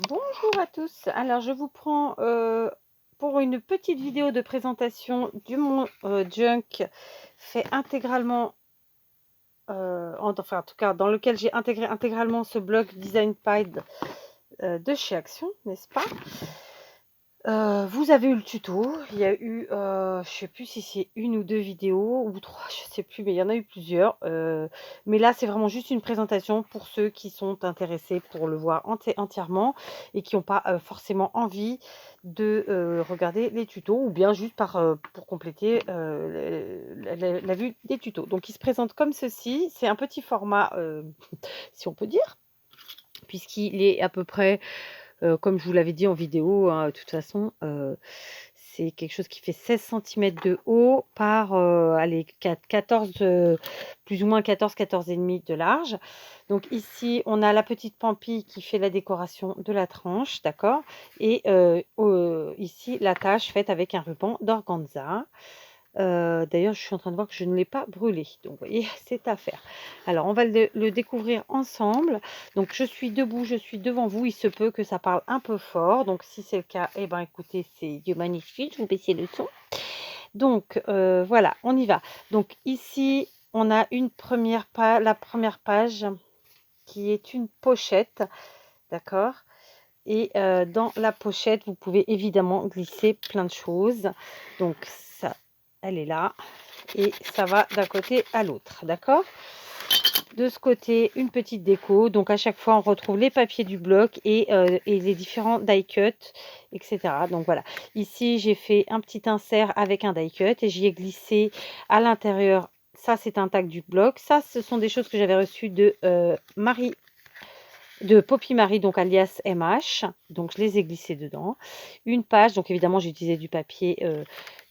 Bonjour à tous. Alors, je vous prends pour une petite vidéo de présentation du mon junk fait intégralement, enfin en tout cas dans lequel j'ai intégré intégralement ce bloc Design Pad de chez Action, n'est-ce pas? Vous avez eu le tuto, il y a eu, je sais plus si c'est une ou deux vidéos ou trois, je sais plus, mais il y en a eu plusieurs. Mais là, c'est vraiment juste une présentation pour ceux qui sont intéressés pour le voir entièrement et qui n'ont pas forcément envie de regarder les tutos ou bien juste pour compléter la vue des tutos. Donc, il se présente comme ceci. C'est un petit format, si on peut dire, puisqu'il est à peu près comme je vous l'avais dit en vidéo, hein, de toute façon, c'est quelque chose qui fait 16 centimètres de haut par allez, 14, plus ou moins 14 et demi de large. Donc ici, on a la petite pampille qui fait la décoration de la tranche, d'accord. Et ici, la tâche faite avec un ruban d'organza. D'ailleurs, je suis en train de voir que je ne l'ai pas brûlé. Donc, vous voyez, c'est à faire. Alors, on va le découvrir ensemble. Donc, je suis debout, je suis devant vous. Il se peut que ça parle un peu fort. Donc, si c'est le cas, eh ben, écoutez, c'est Dieu magnifique. Je vous baisser le son. Donc, voilà, on y va. Donc, ici, on a la première page qui est une pochette. D'accord? Et dans la pochette, vous pouvez évidemment glisser plein de choses. Donc, ça, elle est là et ça va d'un côté à l'autre, d'accord? De ce côté, une petite déco. Donc, à chaque fois, on retrouve les papiers du bloc et les différents die cuts, etc. Donc, voilà. Ici, j'ai fait un petit insert avec un die cut et j'y ai glissé à l'intérieur. Ça, c'est un tag du bloc. Ça, ce sont des choses que j'avais reçues de Poppy Marie, donc alias MH. Donc, je les ai glissées dedans. Une page, donc évidemment, j'ai utilisé du papier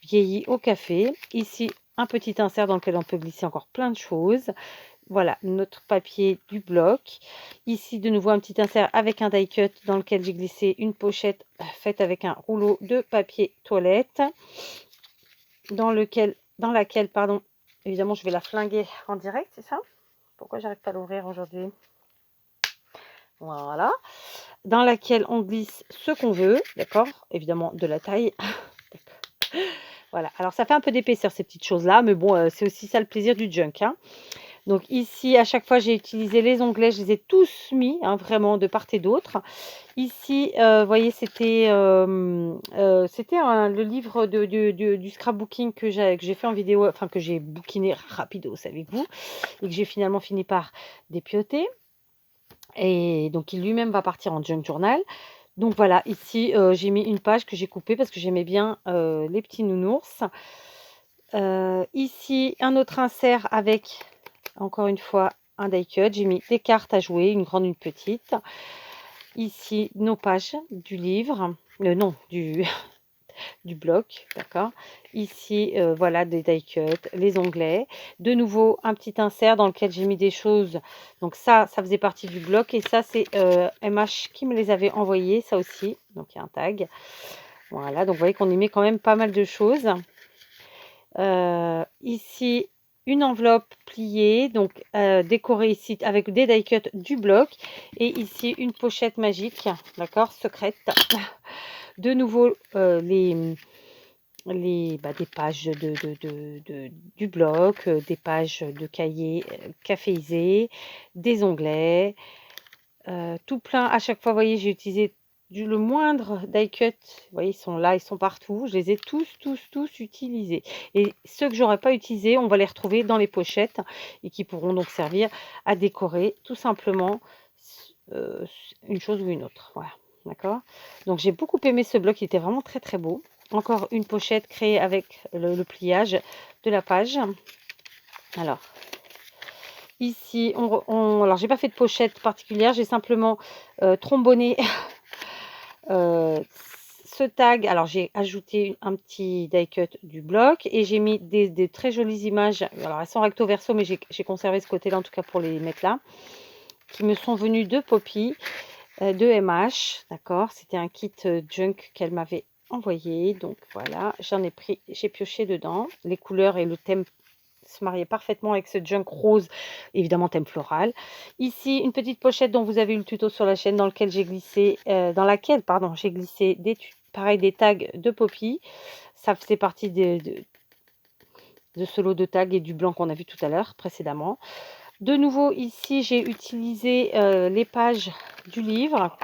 vieilli au café. Ici, un petit insert dans lequel on peut glisser encore plein de choses. Voilà, notre papier du bloc. Ici, de nouveau, un petit insert avec un die cut dans lequel j'ai glissé une pochette faite avec un rouleau de papier toilette. Dans laquelle, pardon, évidemment, je vais la flinguer en direct, c'est ça? Pourquoi j'arrive pas à l'ouvrir aujourd'hui? Voilà. Dans laquelle on glisse ce qu'on veut, d'accord? Évidemment, de la taille. Voilà. Alors, ça fait un peu d'épaisseur, ces petites choses-là, mais bon, c'est aussi ça le plaisir du junk, hein. Donc ici, à chaque fois, j'ai utilisé les onglets, je les ai tous mis, hein, vraiment de part et d'autre. Ici, vous voyez, c'était le livre du scrapbooking que j'ai fait en vidéo, enfin que j'ai bouquiné rapidos avec vous, et que j'ai finalement fini par dépioter. Et donc, il lui-même va partir en junk journal. Donc voilà, ici, j'ai mis une page que j'ai coupée parce que j'aimais bien les petits nounours. Ici, un autre insert avec, encore une fois, un die cut. J'ai mis des cartes à jouer, une grande, une petite. Ici, nos pages du livre. Non, du bloc, d'accord. Ici, voilà, des die cuts, les onglets. De nouveau, un petit insert dans lequel j'ai mis des choses. Donc ça faisait partie du bloc. Et ça, c'est MH qui me les avait envoyés, ça aussi. Donc, il y a un tag. Voilà, donc vous voyez qu'on y met quand même pas mal de choses. Ici, une enveloppe pliée, donc décorée ici avec des die cuts du bloc. Et ici, une pochette magique, d'accord, secrète. De nouveau, des pages du bloc, des pages de cahiers caféisés, des onglets, tout plein. À chaque fois, vous voyez, j'ai utilisé le moindre die cut. Vous voyez, ils sont là, ils sont partout. Je les ai tous utilisés. Et ceux que j'aurais pas utilisés, on va les retrouver dans les pochettes et qui pourront donc servir à décorer tout simplement une chose ou une autre. Voilà, d'accord. Donc, j'ai beaucoup aimé ce bloc. Il était vraiment très, très beau. Encore une pochette créée avec le pliage de la page. Alors, ici, alors j'ai pas fait de pochette particulière, j'ai simplement trombonné ce tag. Alors j'ai ajouté un petit die cut du bloc et j'ai mis des très jolies images. Alors elles sont recto verso, mais j'ai conservé ce côté-là en tout cas pour les mettre là, qui me sont venues de Poppy, de MH, d'accord. C'était un kit junk qu'elle m'avait envoyé, donc voilà, j'ai pioché dedans. Les couleurs et le thème se mariait parfaitement avec ce junk rose, évidemment thème floral. Ici, une petite pochette dont vous avez eu le tuto sur la chaîne, dans laquelle j'ai glissé pareil, des tags de Poppy. Ça faisait partie de ce lot de tags et du blanc qu'on a vu tout à l'heure précédemment. De nouveau, ici, j'ai utilisé les pages du livre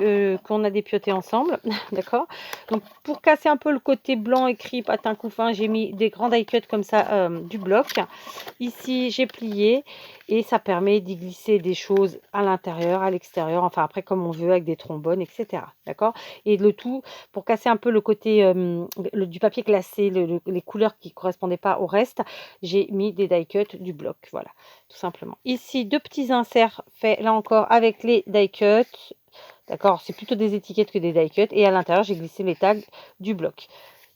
qu'on a dépioté ensemble, d'accord. Donc, pour casser un peu le côté blanc écrit patin couffin, j'ai mis des grands die cuts comme ça du bloc. Ici, j'ai plié et ça permet d'y glisser des choses à l'intérieur, à l'extérieur, enfin après comme on veut, avec des trombones, etc. D'accord. Et le tout, pour casser un peu le côté du papier glacé, les couleurs qui ne correspondaient pas au reste, j'ai mis des die cuts du bloc, voilà, tout simplement. Ici, deux petits inserts faits, là encore, avec les die cuts. D'accord, c'est plutôt des étiquettes que des die cuts. Et à l'intérieur, j'ai glissé les tags du bloc.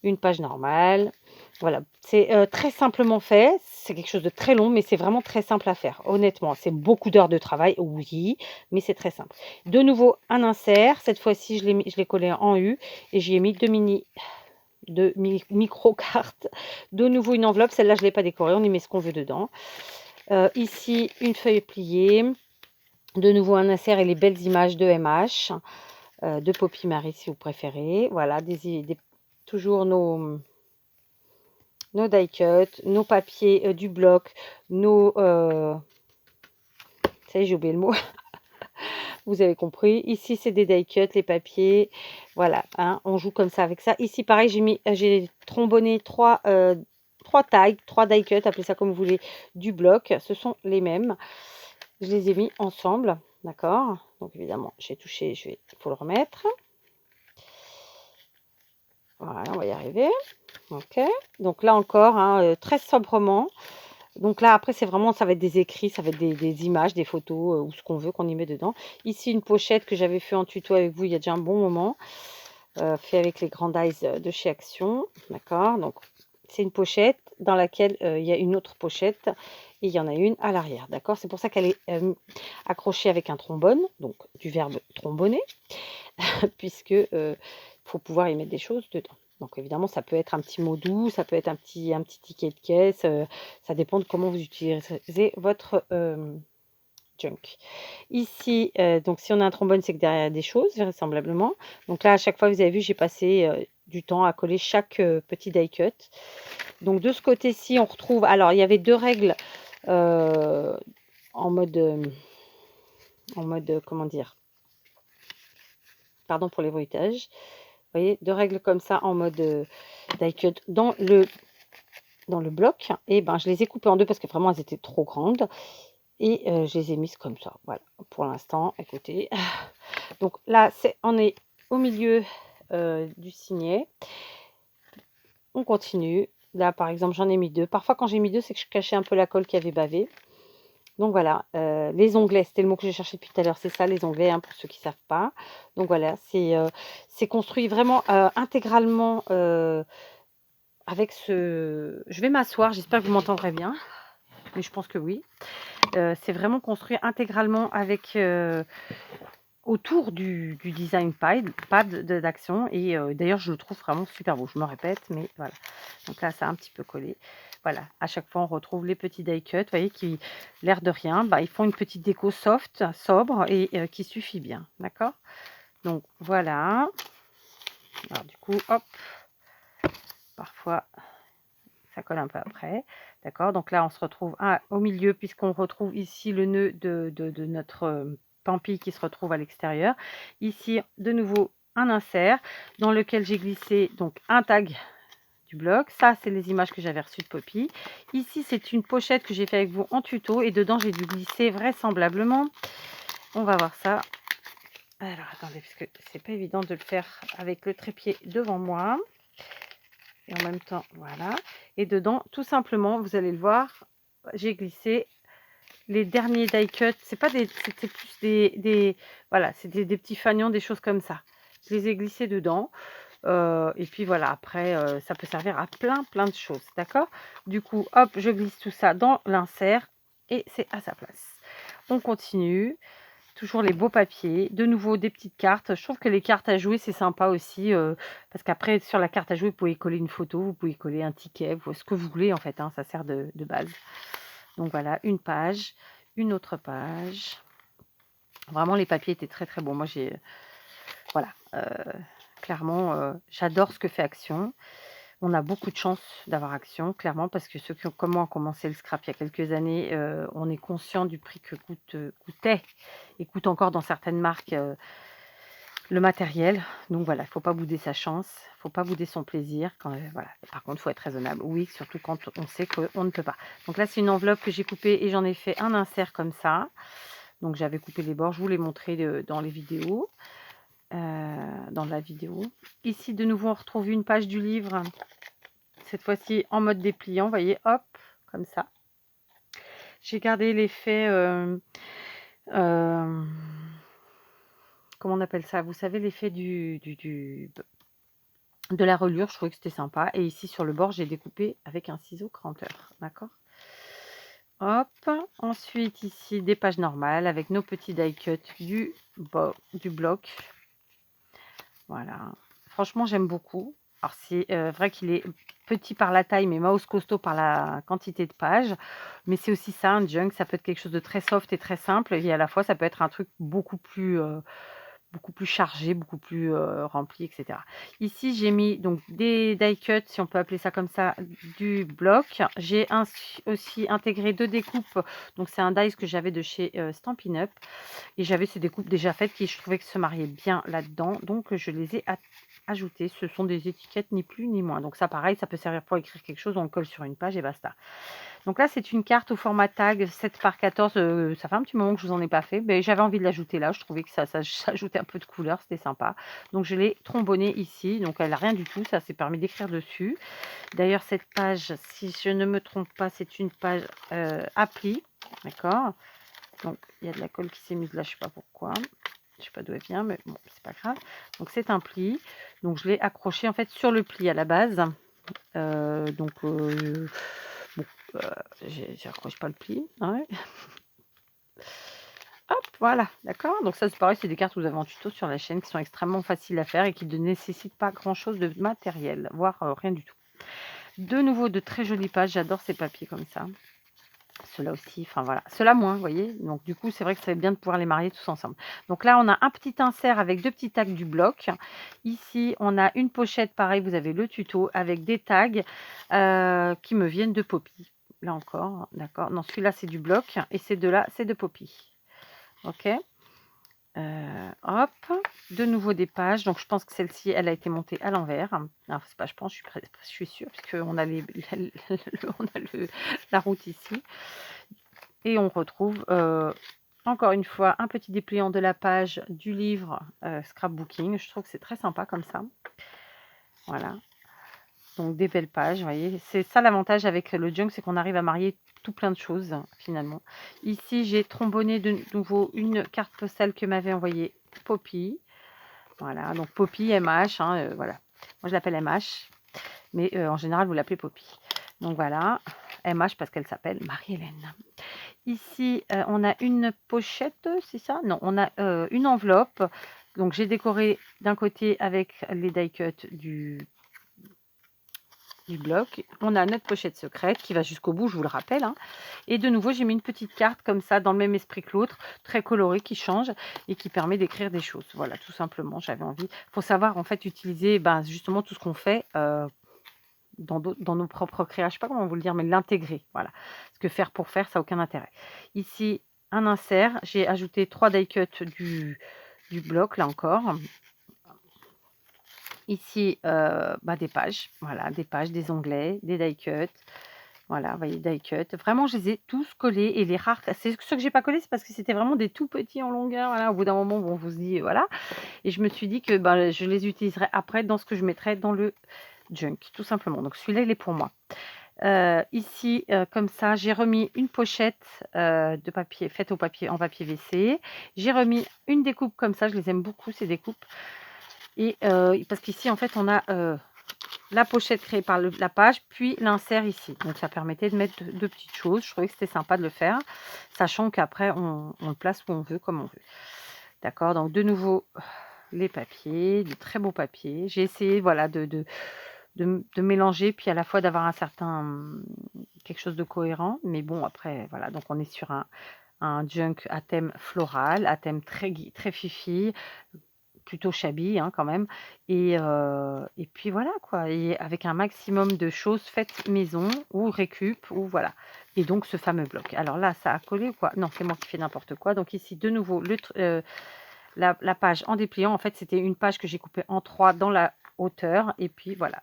Une page normale. Voilà, c'est très simplement fait. C'est quelque chose de très long, mais c'est vraiment très simple à faire. Honnêtement, c'est beaucoup d'heures de travail, oui, mais c'est très simple. De nouveau, un insert. Cette fois-ci, je l'ai collé en U et j'y ai mis deux micro-cartes. De nouveau, une enveloppe. Celle-là, je ne l'ai pas décorée. On y met ce qu'on veut dedans. Ici, une feuille pliée. De nouveau, un insert et les belles images de MH, de Poppy Marie si vous préférez. Voilà, toujours nos die cuts, nos papiers du bloc, ça y est, j'ai oublié le mot. Vous avez compris. Ici, c'est des die cuts, les papiers. Voilà, hein, on joue comme ça avec ça. Ici, pareil, j'ai trombonné trois tags, 3 die cuts, appelez ça comme vous voulez, du bloc. Ce sont les mêmes. Je les ai mis ensemble, d'accord. Donc évidemment, j'ai touché, il faut le remettre. Voilà, on va y arriver. Ok. Donc là encore, hein, très sobrement. Donc là, après, c'est vraiment, ça va être des écrits, ça va être des images, des photos, ou ce qu'on veut qu'on y met dedans. Ici, une pochette que j'avais fait en tuto avec vous il y a déjà un bon moment, fait avec les Grand Eyes de chez Action, d'accord. Donc c'est une pochette dans laquelle il y a une autre pochette et il y en a une à l'arrière, d'accord. C'est pour ça qu'elle est accrochée avec un trombone, donc du verbe trombonner, puisque faut pouvoir y mettre des choses dedans. Donc évidemment, ça peut être un petit mot doux, ça peut être un petit ticket de caisse, ça dépend de comment vous utilisez votre junk. Ici, donc si on a un trombone, c'est que derrière il y a des choses, vraisemblablement. Donc là, à chaque fois, vous avez vu, j'ai passé du temps à coller chaque petit die cut. Donc de ce côté-ci, on retrouve, alors il y avait deux règles en mode, comment dire, pardon pour les bruitages. Vous voyez, deux règles comme ça en mode die cut dans le bloc. Et ben, je les ai coupées en deux parce que vraiment elles étaient trop grandes. Et je les ai mises comme ça. Voilà, pour l'instant, écoutez. Donc là, on est au milieu du signet. On continue. Là, par exemple, j'en ai mis deux. Parfois, quand j'ai mis deux, c'est que je cachais un peu la colle qui avait bavé. Donc voilà, les onglets, c'était le mot que j'ai cherché depuis tout à l'heure, c'est ça, les onglets, hein, pour ceux qui ne savent pas. Donc voilà, c'est construit vraiment intégralement avec ce... Je vais m'asseoir, j'espère que vous m'entendrez bien, mais je pense que oui. C'est vraiment construit intégralement avec... autour du design pad d'action, et d'ailleurs je le trouve vraiment super beau, je me répète, mais voilà. Donc là ça a un petit peu collé. Voilà, à chaque fois on retrouve les petits die cuts, vous voyez, qui, l'air de rien, bah, ils font une petite déco soft, sobre, et qui suffit bien, d'accord. Donc voilà. Alors du coup, hop, parfois ça colle un peu après, d'accord. Donc là on se retrouve au milieu, puisqu'on retrouve ici le nœud de notre Pampi qui se retrouve à l'extérieur. Ici de nouveau un insert dans lequel j'ai glissé donc un tag du bloc. Ça, c'est les images que j'avais reçues de Poppy. Ici, c'est une pochette que j'ai fait avec vous en tuto, et dedans, j'ai dû glisser vraisemblablement. On va voir ça. Alors, attendez, parce que c'est pas évident de le faire avec le trépied devant moi. Et en même temps, voilà. Et dedans, tout simplement, vous allez le voir, j'ai glissé les derniers die cuts. C'est pas c'était plus voilà, c'est des petits fanions, des choses comme ça. Je les ai glissés dedans. Et puis voilà, après, ça peut servir à plein de choses, d'accord. Du coup, hop, je glisse tout ça dans l'insert et c'est à sa place. On continue. Toujours les beaux papiers. De nouveau, des petites cartes. Je trouve que les cartes à jouer, c'est sympa aussi. Parce qu'après, sur la carte à jouer, vous pouvez coller une photo, vous pouvez coller un ticket, ce que vous voulez en fait. Hein, ça sert de base. Donc voilà, une page, une autre page. Vraiment, les papiers étaient très très bons. Moi, voilà, clairement, j'adore ce que fait Action. On a beaucoup de chance d'avoir Action, clairement, parce que ceux qui ont, comme moi, ont commencé le scrap il y a quelques années, on est conscient du prix que coûtait et coûte encore dans certaines marques le matériel. Donc voilà, il ne faut pas bouder sa chance, il ne faut pas bouder son plaisir. Voilà. Par contre, il faut être raisonnable. Oui, surtout quand on sait qu'on ne peut pas. Donc là, c'est une enveloppe que j'ai coupée et j'en ai fait un insert comme ça. Donc j'avais coupé les bords, je vous l'ai montré dans les vidéos. Dans la vidéo. Ici, de nouveau, on retrouve une page du livre. Cette fois-ci, en mode dépliant, vous voyez, hop, comme ça. J'ai gardé l'effet... comment on appelle ça? Vous savez, l'effet de la reliure. Je trouvais que c'était sympa. Et ici, sur le bord, j'ai découpé avec un ciseau cranteur. D'accord? Hop. Ensuite, ici, des pages normales avec nos petits die cuts du bloc. Voilà. Franchement, j'aime beaucoup. Alors, c'est vrai qu'il est petit par la taille, mais mouse costaud par la quantité de pages. Mais c'est aussi ça, un junk. Ça peut être quelque chose de très soft et très simple. Et à la fois, ça peut être un truc beaucoup plus chargé, beaucoup plus rempli, etc. Ici, j'ai mis donc des die cuts, si on peut appeler ça comme ça, du bloc. J'ai aussi intégré 2 découpes. Donc, c'est un dice que j'avais de chez Stampin' Up. Et j'avais ces découpes déjà faites qui, je trouvais que se mariaient bien là-dedans. Donc, je les ai ajoutées. Ce sont des étiquettes ni plus ni moins. Donc, ça, pareil, ça peut servir pour écrire quelque chose. On le colle sur une page et basta. Donc là, c'est une carte au format tag 7 par 14. Ça fait un petit moment que je vous en ai pas fait. Mais j'avais envie de l'ajouter là. Je trouvais que ça ajoutait un peu de couleur. C'était sympa. Donc, je l'ai trombonnée ici. Donc, elle n'a rien du tout. Ça s'est permis d'écrire dessus. D'ailleurs, cette page, si je ne me trompe pas, c'est une page appli. D'accord? Donc, il y a de la colle qui s'est mise là, je ne sais pas pourquoi. Je ne sais pas d'où elle vient, mais bon, c'est pas grave. Donc, c'est un pli. Donc, je l'ai accroché en fait sur le pli à la base. J'accroche pas le pli. Ouais. Hop, voilà, d'accord. Donc, ça, c'est pareil, c'est des cartes que vous avez en tuto sur la chaîne qui sont extrêmement faciles à faire et qui ne nécessitent pas grand-chose de matériel, voire rien du tout. De nouveau, de très jolies pages. J'adore ces papiers comme ça. Ceux-là aussi, enfin voilà, ceux-là moins, vous voyez. Donc du coup, c'est vrai que c'est bien de pouvoir les marier tous ensemble. Donc là, on a un petit insert avec 2 petits tags du bloc. Ici, on a une pochette, pareil, vous avez le tuto avec des tags qui me viennent de Poppy. Là encore, d'accord. Non, celui-là, c'est du bloc et ces deux-là, c'est de Poppy. Ok. Hop, de nouveau des pages. Donc je pense que celle-ci, elle a été montée à l'envers. Alors c'est pas, je pense, je suis sûre, parce qu'on a la route ici. Et on retrouve encore une fois un petit dépliant de la page du livre Scrapbooking. Je trouve que c'est très sympa comme ça. Voilà. Donc des belles pages, vous voyez. C'est ça l'avantage avec le junk, c'est qu'on arrive à marier tout plein de choses finalement. Ici, j'ai trombonné de nouveau une carte postale que m'avait envoyée Poppy. Voilà, donc Poppy, MH, hein, voilà. Moi, je l'appelle MH, mais en général, vous l'appelez Poppy. Donc voilà, MH parce qu'elle s'appelle Marie-Hélène. Ici, on a une pochette, c'est ça? Non, on a une enveloppe. Donc, j'ai décoré d'un côté avec les die cuts du bloc. On a notre pochette secrète qui va jusqu'au bout, je vous le rappelle. Hein. Et de nouveau, j'ai mis une petite carte comme ça, dans le même esprit que l'autre, très colorée, qui change et qui permet d'écrire des choses. Voilà, tout simplement, j'avais envie. Il faut savoir, en fait, utiliser justement tout ce qu'on fait dans nos propres créations. Je ne sais pas comment vous le dire, mais l'intégrer. Voilà. Parce que faire pour faire, ça n'a aucun intérêt. Ici, un insert. J'ai ajouté 3 die cuts du bloc, là encore. Ici, des pages, voilà, des pages, des onglets, des die cuts. Voilà, vous voyez, die cut. Vraiment, je les ai tous collés et les rares, c'est ceux que j'ai pas collés, c'est parce que c'était vraiment des tout petits en longueur. Voilà, au bout d'un moment, bon, on vous se dit, voilà. Et je me suis dit que je les utiliserai après dans ce que je mettrai dans le junk, tout simplement. Donc celui-là, il est pour moi. Ici, comme ça, j'ai remis une pochette de papier faite au papier en papier WC. J'ai remis une découpe comme ça, je les aime beaucoup ces découpes. Et parce qu'ici, en fait, on a la pochette créée par la page, puis l'insert ici. Donc ça permettait de mettre deux petites choses. Je trouvais que c'était sympa de le faire, sachant qu'après on le place où on veut, comme on veut. D'accord, donc de nouveau les papiers, de très beaux papiers. J'ai essayé voilà, de mélanger, puis à la fois d'avoir un certain quelque chose de cohérent. Mais bon, après, voilà, donc on est sur un junk à thème floral, à thème très fifi, plutôt shabby quand même. Et puis voilà quoi, et avec un maximum de choses faites maison ou récup ou voilà. Et donc ce fameux bloc. Alors là, ça a collé ou quoi? Non, c'est moi qui fais n'importe quoi. Donc ici, de nouveau, la page en dépliant. En fait, c'était une page que j'ai coupée en 3 dans la hauteur. Et puis voilà,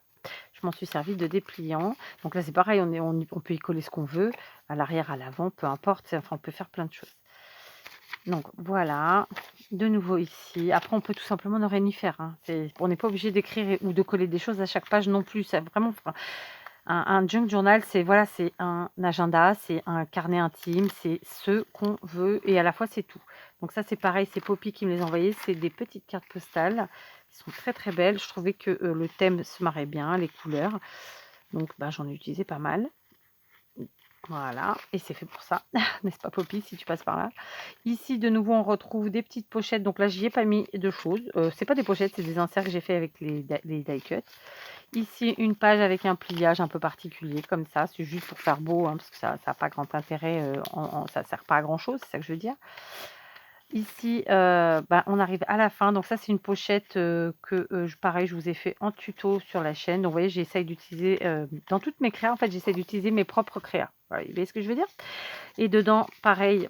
je m'en suis servi de dépliant. Donc là, c'est pareil, on peut y coller ce qu'on veut, à l'arrière, à l'avant, peu importe. Enfin, on peut faire plein de choses. Donc voilà, de nouveau ici. Après, on peut tout simplement ne rien y faire. On n'est pas obligé d'écrire ou de coller des choses à chaque page non plus. C'est vraiment un junk journal, c'est voilà, c'est un agenda, c'est un carnet intime, c'est ce qu'on veut et à la fois c'est tout. Donc ça c'est pareil, c'est Poppy qui me les a envoyés, c'est des petites cartes postales qui sont très très belles. Je trouvais que le thème se marrait bien, les couleurs. Donc j'en ai utilisé pas mal. Voilà, et c'est fait pour ça, n'est-ce pas Poppy, si tu passes par là. Ici, de nouveau, on retrouve des petites pochettes. Donc là, j'y ai pas mis de choses. C'est pas des pochettes, c'est des inserts que j'ai fait avec les die cuts. Ici, une page avec un pliage un peu particulier, comme ça. C'est juste pour faire beau, parce que ça n'a pas grand intérêt. Ça ne sert pas à grand-chose, c'est ça que je veux dire. Ici, on arrive à la fin. Donc ça, c'est une pochette pareil, je vous ai fait en tuto sur la chaîne. Donc vous voyez, j'essaye d'utiliser, dans toutes mes créas, en fait, j'essaie d'utiliser mes propres créas. Voilà, vous voyez ce que je veux dire? Et dedans, pareil,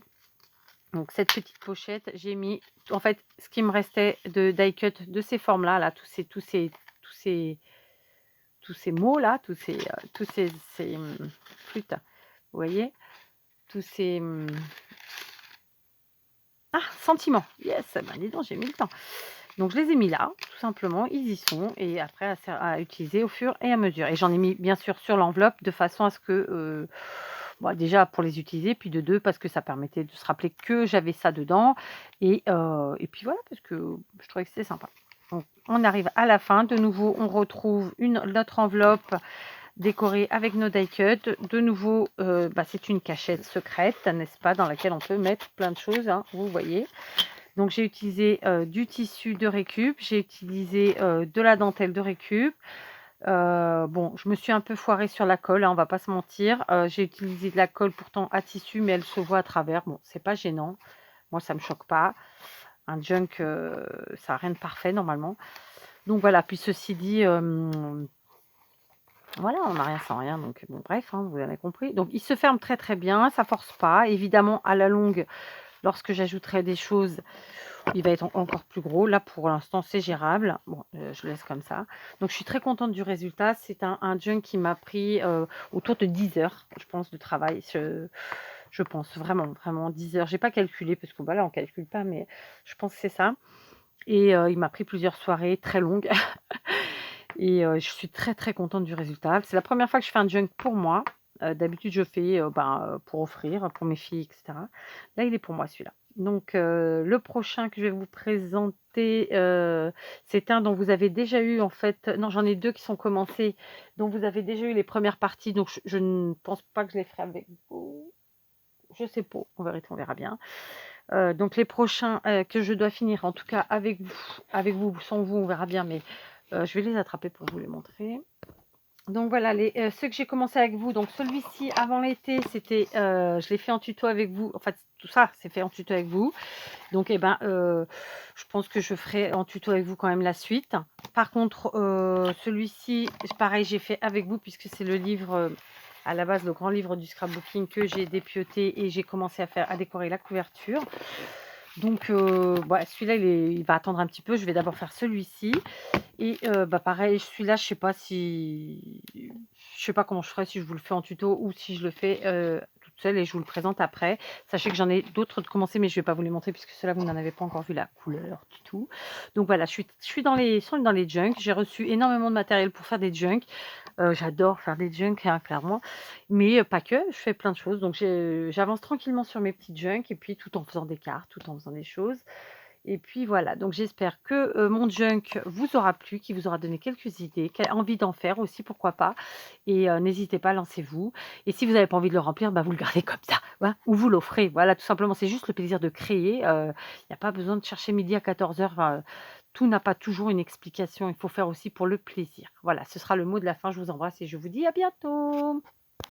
donc cette petite pochette, j'ai mis, en fait, ce qui me restait de die cut de ces formes-là, là, tous ces mots-là, tous ces flûtes, vous voyez? Tous ces... Ah, sentiments. Yes, dis donc, j'ai mis le temps. Donc je les ai mis là, tout simplement, ils y sont, et après à utiliser au fur et à mesure. Et j'en ai mis bien sûr sur l'enveloppe de façon à ce que, déjà pour les utiliser, puis de deux parce que ça permettait de se rappeler que j'avais ça dedans, et puis voilà, parce que je trouvais que c'était sympa. Donc on arrive à la fin, de nouveau on retrouve notre enveloppe décorée avec nos die cuts. De nouveau, c'est une cachette secrète, n'est-ce pas, dans laquelle on peut mettre plein de choses, vous voyez. Donc j'ai utilisé du tissu de récup, j'ai utilisé de la dentelle de récup. Bon, je me suis un peu foirée sur la colle, on va pas se mentir. J'ai utilisé de la colle pourtant à tissu, mais elle se voit à travers. Bon, c'est pas gênant. Moi, ça me choque pas. Un junk, ça n'a rien de parfait normalement. Donc voilà, puis ceci dit, voilà, on n'a rien sans rien. Donc bon, bref, vous avez compris. Donc il se ferme très très bien, ça force pas. Évidemment, à la longue, lorsque j'ajouterai des choses, il va être encore plus gros. Là, pour l'instant, c'est gérable. Bon, je laisse comme ça. Donc, je suis très contente du résultat. C'est un junk qui m'a pris autour de 10 heures, je pense, de travail. Je pense vraiment, vraiment 10 heures. J'ai pas calculé parce que là, on calcule pas, mais je pense que c'est ça. Et il m'a pris plusieurs soirées très longues. Et je suis très, très contente du résultat. C'est la première fois que je fais un junk pour moi. D'habitude, je fais pour offrir, pour mes filles, etc. Là, il est pour moi celui-là. Donc, le prochain que je vais vous présenter, c'est un dont vous avez déjà eu, en fait... Non, j'en ai deux qui sont commencés, dont vous avez déjà eu les premières parties. Donc, je ne pense pas que je les ferai avec vous. Je sais pas, en vérité, on verra bien. Donc, les prochains que je dois finir, en tout cas avec vous, sans vous, on verra bien, mais je vais les attraper pour vous les montrer. Donc voilà, ceux que j'ai commencé avec vous. Donc celui-ci, avant l'été, c'était, je l'ai fait en tuto avec vous. En fait, tout ça, c'est fait en tuto avec vous. Donc, je pense que je ferai en tuto avec vous quand même la suite. Par contre, celui-ci, pareil, j'ai fait avec vous puisque c'est le livre, à la base, le grand livre du scrapbooking que j'ai dépioté et j'ai commencé à décorer la couverture. Donc, celui-là, il va attendre un petit peu. Je vais d'abord faire celui-ci. Et pareil, celui-là, je sais pas comment je ferai, si je vous le fais en tuto ou si je le fais toute seule et je vous le présente après. Sachez que j'en ai d'autres de commencer, mais je vais pas vous les montrer puisque ceux-là, vous n'en avez pas encore vu la couleur du tout. Donc voilà, je suis dans les junks. J'ai reçu énormément de matériel pour faire des junks. J'adore faire des junks, clairement. Mais pas que, je fais plein de choses. Donc j'avance tranquillement sur mes petites junks et puis tout en faisant des cartes, tout en faisant des choses. Et puis voilà, donc j'espère que, mon junk vous aura plu, qu'il vous aura donné quelques idées, envie d'en faire aussi, pourquoi pas. Et n'hésitez pas, lancez-vous. Et si vous n'avez pas envie de le remplir, bah, vous le gardez comme ça, hein, ou vous l'offrez. Voilà, tout simplement, c'est juste le plaisir de créer, il y a pas besoin de chercher midi à 14h, enfin, tout n'a pas toujours une explication, il faut faire aussi pour le plaisir. Voilà, ce sera le mot de la fin. Je vous embrasse et je vous dis à bientôt.